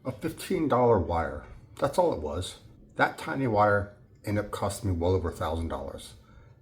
A $15 wire. That's all it was. That tiny wire ended up costing me well over $1,000.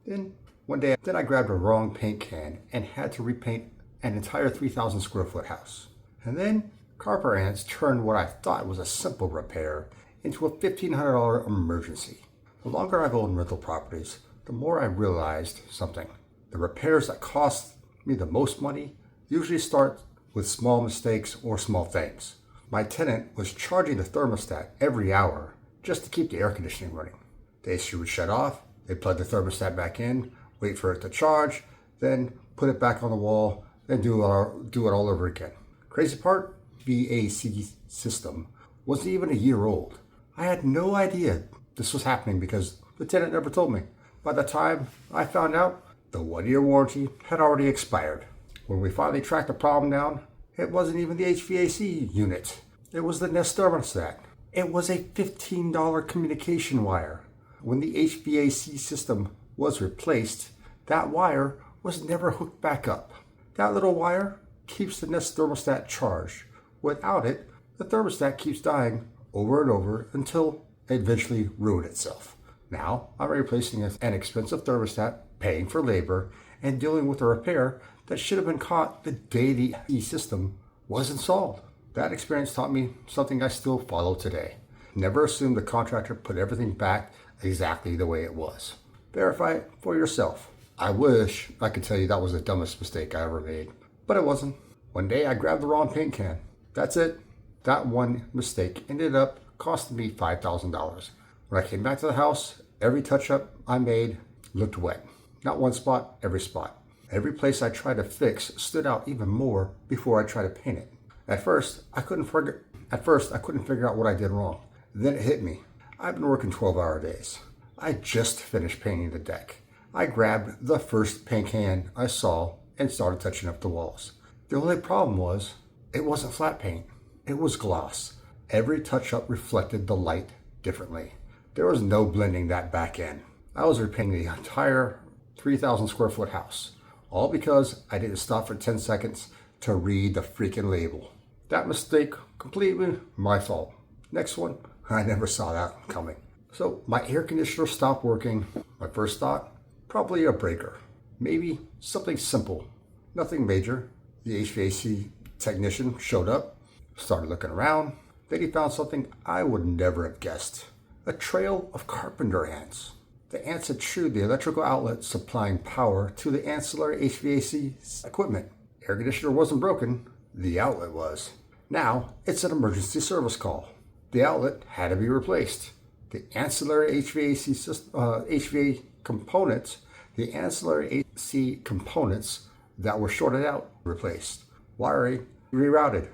Then one day, I grabbed a wrong paint can and had to repaint an entire 3,000 square foot house. And then Carpenter ants turned what I thought was a simple repair into a $1,500 emergency. The longer I've owned rental properties, the more I realized something. The repairs that cost me the most money usually start with small mistakes or small things. My tenant was charging the thermostat every hour just to keep the air conditioning running. The AC would shut off, they'd plug the thermostat back in, wait for it to charge, then put it back on the wall, then do it all over again. Crazy part, HVAC system wasn't even a year old. I had no idea this was happening because the tenant never told me. By the time I found out, the 1-year warranty had already expired. When we finally tracked the problem down, it wasn't even the HVAC unit. It was the Nest thermostat. It was a $15 communication wire. When the HVAC system was replaced, that wire was never hooked back up. That little wire keeps the Nest thermostat charged. Without it, the thermostat keeps dying over and over until it eventually ruined itself. Now, I'm replacing an expensive thermostat, paying for labor, and dealing with a repair that should have been caught the day the system was installed. That experience taught me something I still follow today. Never assume the contractor put everything back exactly the way it was. Verify it for yourself. I wish I could tell you that was the dumbest mistake I ever made, but it wasn't. One day I grabbed the wrong paint can. That's it. That one mistake ended up costing me $5,000. When I came back to the house, every touch-up I made looked wet. Not one spot, every spot. Every place I tried to fix stood out even more before I tried to paint it. At first, I couldn't figure out what I did wrong. Then it hit me. I've been working 12-hour days. I just finished painting the deck. I grabbed the first paint can I saw and started touching up the walls. The only problem was, it wasn't flat paint. It was gloss. Every touch-up reflected the light differently. There was no blending that back in. I was repainting the entire 3,000 square foot house, all because I didn't stop for 10 seconds to read the freaking label. That mistake, completely my fault. Next one, I never saw that coming. So my air conditioner stopped working. My first thought, probably a breaker. Maybe something simple, nothing major. The HVAC technician showed up, started looking around. Then he found something I would never have guessed. A trail of Carpenter ants. The ants had chewed the electrical outlet supplying power to the ancillary HVAC equipment. Air conditioner wasn't broken, the outlet was. Now it's an emergency service call. The outlet had to be replaced. The ancillary HVAC components, the ancillary AC components that were shorted out, replaced. Wiring rerouted.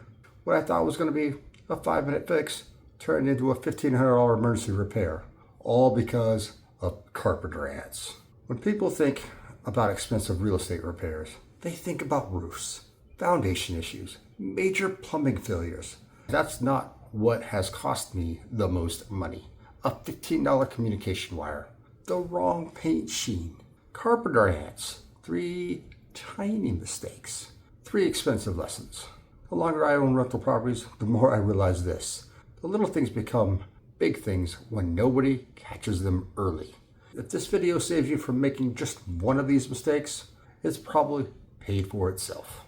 What I thought was going to be a 5-minute fix turned into a $1,500 emergency repair, all because of Carpenter ants. When people think about expensive real estate repairs, they think about roofs, foundation issues, major plumbing failures. That's not what has cost me the most money. A $15 communication wire, the wrong paint sheen, Carpenter ants, 3 tiny mistakes, 3 expensive lessons. The longer I own rental properties, the more I realize this. The little things become big things when nobody catches them early. If this video saves you from making just one of these mistakes, it's probably paid for itself.